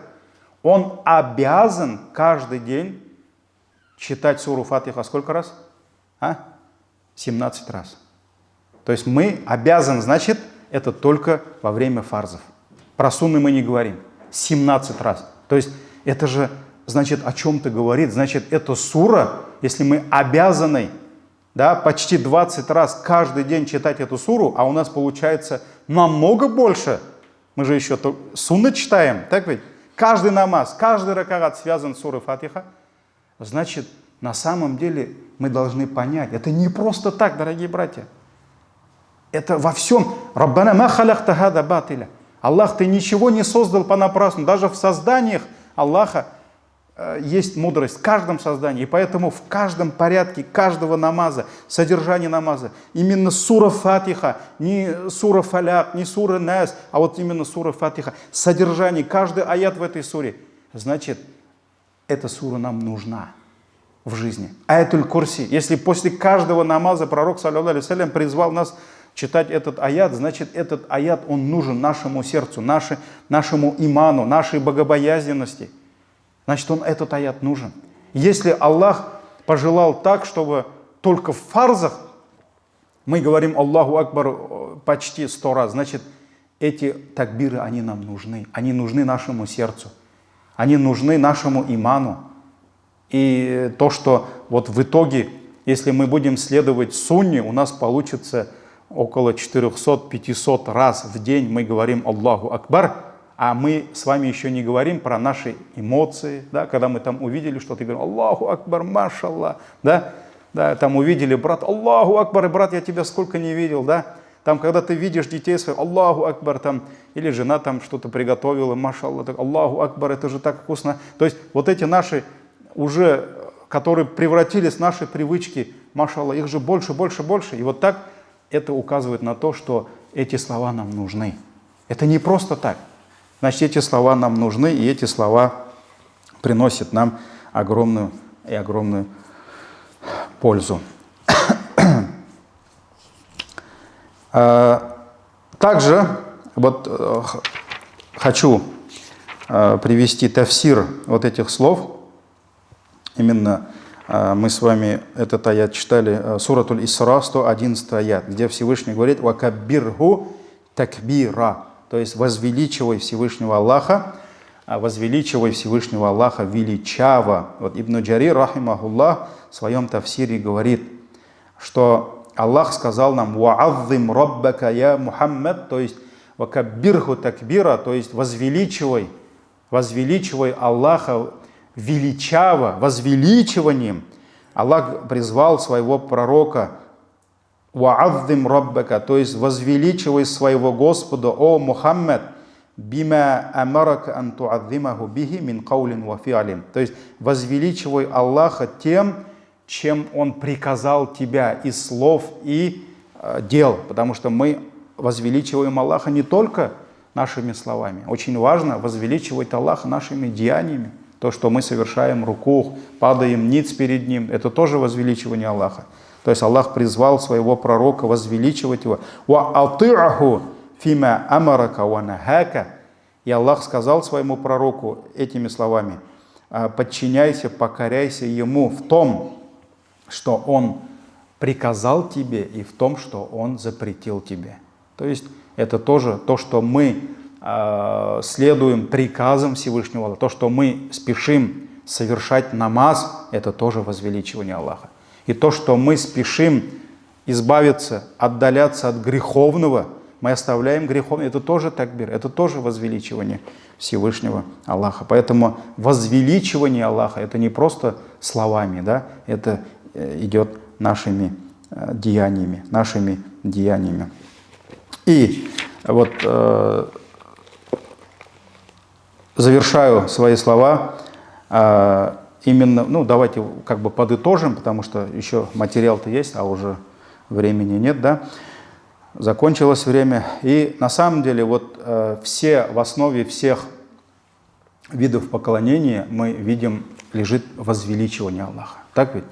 он обязан каждый день читать суру Фатиха сколько раз? 17 раз. То есть мы обязаны, значит, это только во время фарзов. Про сунны мы не говорим. 17 раз. То есть это же, значит, о чем-то говорит. Значит, это сура, если мы обязаны, да, почти 20 раз каждый день читать эту суру, а у нас получается намного больше. Мы же еще сунны читаем, так ведь? Каждый намаз, каждый ракагат связан с сурой Фатиха. Значит, на самом деле мы должны понять, это не просто так, дорогие братья. Это во всем. Раббана ма халахта хада батиля. Аллах, ты ничего не создал понапрасну. Даже в созданиях Аллаха есть мудрость, в каждом создании. И поэтому в каждом порядке каждого намаза, содержание намаза, именно сура Фатиха, не сура Фаляк, не сура Нас, а вот именно сура Фатиха, содержание, каждый аят в этой суре. Значит, эта сура нам нужна в жизни. Аятуль Курси. Если после каждого намаза пророк, саллаллаху алейхи вассалям, призвал нас читать этот аят, значит, этот аят, он нужен нашему сердцу, нашему иману, нашей богобоязненности. Значит, этот аят нужен. Если Аллах пожелал так, чтобы только в фарзах мы говорим Аллаху Акбар почти 100 раз, значит, эти такбиры, они нам нужны. Они нужны нашему сердцу. Они нужны нашему иману. И то, что вот в итоге, если мы будем следовать сунне, у нас получится около 400-500 раз в день мы говорим Аллаху Акбар, а мы с вами еще не говорим про наши эмоции, да, когда мы там увидели что-то, и говорим Аллаху Акбар, машаллах, да, там увидели брат, Аллаху Акбар, и брат, я тебя сколько не видел, да, там, когда ты видишь детей своих, Аллаху Акбар, там, или жена там что-то приготовила, машаллах, так, Аллаху Акбар, это же так вкусно. То есть вот эти наши уже, которые превратились в наши привычки, машаллах, их же больше, больше, больше. И вот так это указывает на то, что эти слова нам нужны. Это не просто так. Значит, эти слова нам нужны, и эти слова приносят нам огромную и огромную пользу. Также вот хочу привести тафсир вот этих слов. Именно мы с вами этот аят читали, суратуль Исра, 111 аят, где Всевышний говорит «Вакаббирху такбира», то есть возвеличивай Всевышнего Аллаха, возвеличивай Всевышнего Аллаха величаво. Вот Ибн Джарир, рахимахуллах, в своем тафсире говорит, что Аллах сказал нам «Ва'аззим раббака я Мухаммад», то есть «Вакаббирху такбира», то есть возвеличивай Аллаха величаво, возвеличиванием. Аллах призвал своего пророка «Ва'аззим раббака», то есть возвеличивай своего Господа, о Мухаммад, «Бима амарака ан ту'аззимаху бихи мин каулин ва фи'алин», то есть возвеличивай Аллаха тем, чем Он приказал тебя из слов и дел, потому что мы возвеличиваем Аллаха не только нашими словами. Очень важно возвеличивать Аллаха нашими деяниями. То, что мы совершаем рукух, падаем ниц перед Ним, это тоже возвеличивание Аллаха. То есть Аллах призвал своего пророка возвеличивать его. «Ва ати'аху фима амарака ва нахака». И Аллах сказал своему пророку этими словами: «Подчиняйся, покоряйся Ему в том, что Он приказал тебе, и в том, что Он запретил тебе». То есть это тоже то, что мы следуем приказам Всевышнего Аллаха, то, что мы спешим совершать намаз, это тоже возвеличивание Аллаха. И то, что мы спешим избавиться, отдаляться от греховного, мы оставляем греховное, это тоже такбир, это тоже возвеличивание Всевышнего Аллаха. Поэтому возвеличивание Аллаха это не просто словами, да, это идет нашими деяниями, И вот завершаю свои слова именно, ну давайте как бы подытожим, потому что еще материал-то есть, а уже времени нет, да. Закончилось время. И на самом деле вот все, в основе всех видов поклонения мы видим, лежит возвеличивание Аллаха. Так ведь?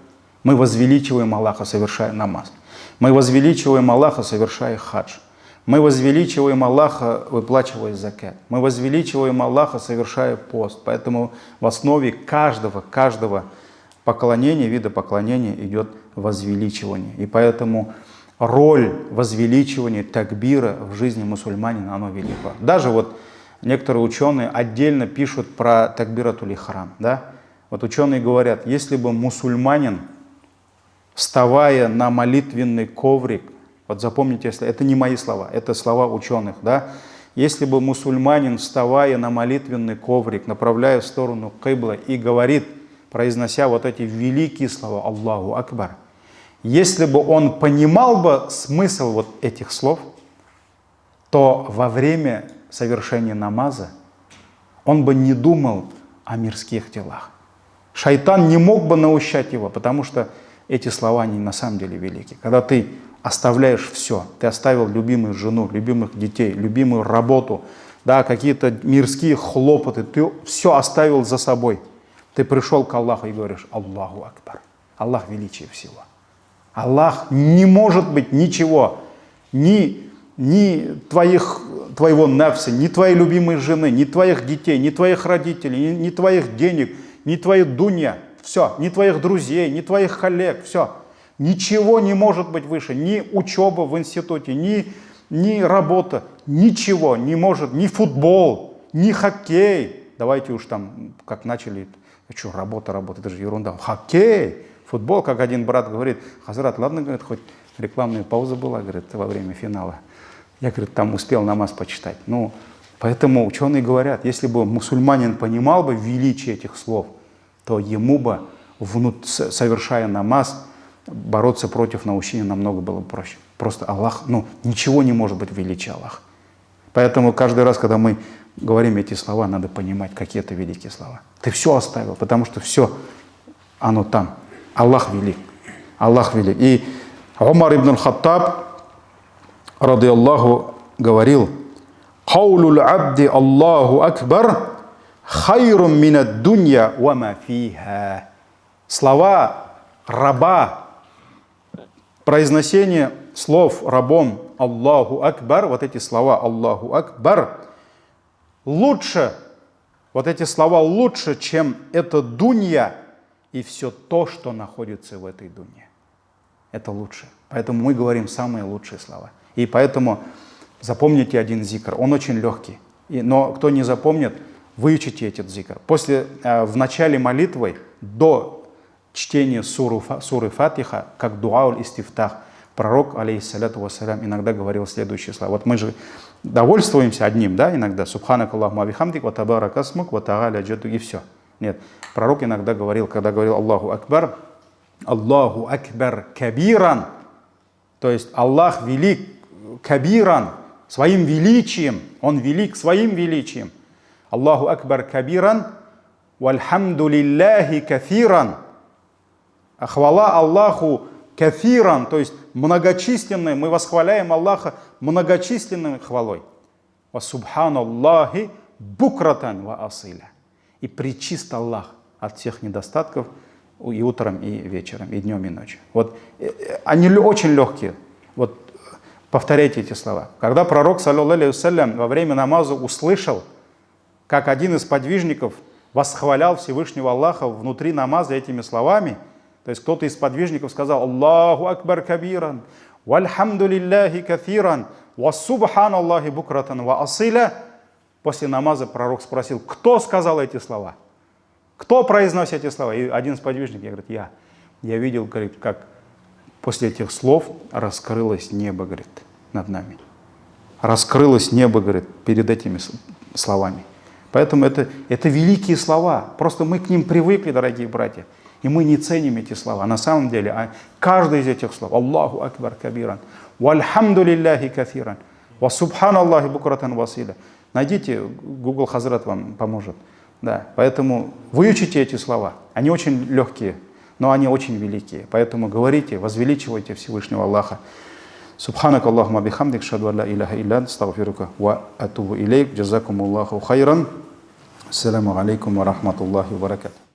Мы возвеличиваем Аллаха, совершая намаз. Мы возвеличиваем Аллаха, совершая хадж. Мы возвеличиваем Аллаха, выплачивая закат. Мы возвеличиваем Аллаха, совершая пост. Поэтому в основе каждого поклонения, вида поклонения идет возвеличивание. И поэтому роль возвеличивания такбира в жизни мусульманина, оно велико. Даже вот некоторые ученые отдельно пишут про такбиратуль ихрам. Да? Вот ученые говорят, если бы мусульманин, вставая на молитвенный коврик, вот запомните, если это не мои слова, это слова ученых, да? Если бы мусульманин, вставая на молитвенный коврик, направляя в сторону кибла и говорит, произнося вот эти великие слова Аллаху Акбар, если бы он понимал бы смысл вот этих слов, то во время совершения намаза он бы не думал о мирских делах. Шайтан не мог бы наущать его, потому что эти слова, они на самом деле велики. Когда ты оставляешь все, ты оставил любимую жену, любимых детей, любимую работу, да, какие-то мирские хлопоты, ты все оставил за собой. Ты пришел к Аллаху и говоришь Аллаху Акбар. Аллах величие всего. Аллах не может быть ничего, ни твоего нафса, ни твоей любимой жены, ни твоих детей, ни твоих родителей, ни твоих денег, ни твоей дунья, все, ни твоих друзей, ни твоих коллег, все. Ничего не может быть выше, ни учеба в институте, ни работа, ничего не может, ни футбол, ни хоккей. Давайте уж там, как начали, что, работа, это же ерунда. Хоккей, футбол, как один брат говорит, Хазрат, ладно, говорит, хоть рекламная пауза была, говорит, во время финала. Я, говорит, там успел намаз почитать. Ну, поэтому ученые говорят, если бы мусульманин понимал бы величие этих слов, то ему бы, совершая намаз, бороться против наущения намного было бы проще. Просто Аллах, ну, ничего не может быть величие Аллаха. Поэтому каждый раз, когда мы говорим эти слова, надо понимать, какие это великие слова. Ты все оставил, потому что все, оно там. Аллах велик. Аллах велик. И Умар ибн Хаттаб, ради Аллаху, говорил, «Каулул абди Аллаху Акбар хайрум минад дунья ва ма фиха». Слова раба, произношение слов рабом Аллаху Акбар, вот эти слова Аллаху Акбар, лучше, вот эти слова лучше, чем эта дунья и все то, что находится в этой дунье. Это лучше. Поэтому мы говорим самые лучшие слова. И поэтому запомните один зикр, он очень легкий. Но кто не запомнит, выучите этот зикр. В начале молитвы, до чтения суры Фатиха, как дуауль истифтах, пророк, алейхиссаляту вассалям, иногда говорил следующие слова. Вот мы же довольствуемся одним, да, иногда. Субханак Аллаху ва бихамдик, ва табарак асмук, ва тааля джадду, и все. Нет. Пророк иногда говорил, когда говорил Аллаху Акбар кабиран, то есть Аллах велик кабиран, своим величием, Он велик своим величием. Аллаху Акбар кабиран, вальхамду лилляхи кафиран. А хвала Аллаху кафиран, то есть многочисленной, мы восхваляем Аллаха многочисленной хвалой. Ва субханаллахи букратан ва асиля. И пречист Аллах от всех недостатков и утром, и вечером, и днем, и ночью. Вот они очень легкие. Вот повторяйте эти слова. Когда пророк, саллаллаху алейхи вассалям, во время намаза услышал, как один из подвижников восхвалял Всевышнего Аллаха внутри намаза этими словами, то есть кто-то из подвижников сказал Аллаху Акбар кабиран, вальхамду лилляхи кафиран, ва субханаллахи букратан ва асиля. После намаза пророк спросил, кто сказал эти слова? Кто произносит эти слова? И один из подвижников говорит, я. Я видел, говорит, как после этих слов раскрылось небо, говорит, над нами. Раскрылось небо, говорит, перед этими словами. Поэтому это великие слова. Просто мы к ним привыкли, дорогие братья. И мы не ценим эти слова. А на самом деле, каждый из этих слов, Аллаху Акбар кабиран, вальхамду лилляхи кафиран, ва субханаллахи букратан василя. Найдите, Google Хазрат вам поможет. Да, поэтому выучите эти слова. Они очень легкие, но они очень великие. Поэтому говорите, возвеличивайте Всевышнего Аллаха. Субханак Аллахума бихамдик, шаду ан ла илляха илля ант, астагфирука ва атубу илейк, джазакумуллаху хайран. Ассаламу алейкум ва рахматуллахи ва баракатух.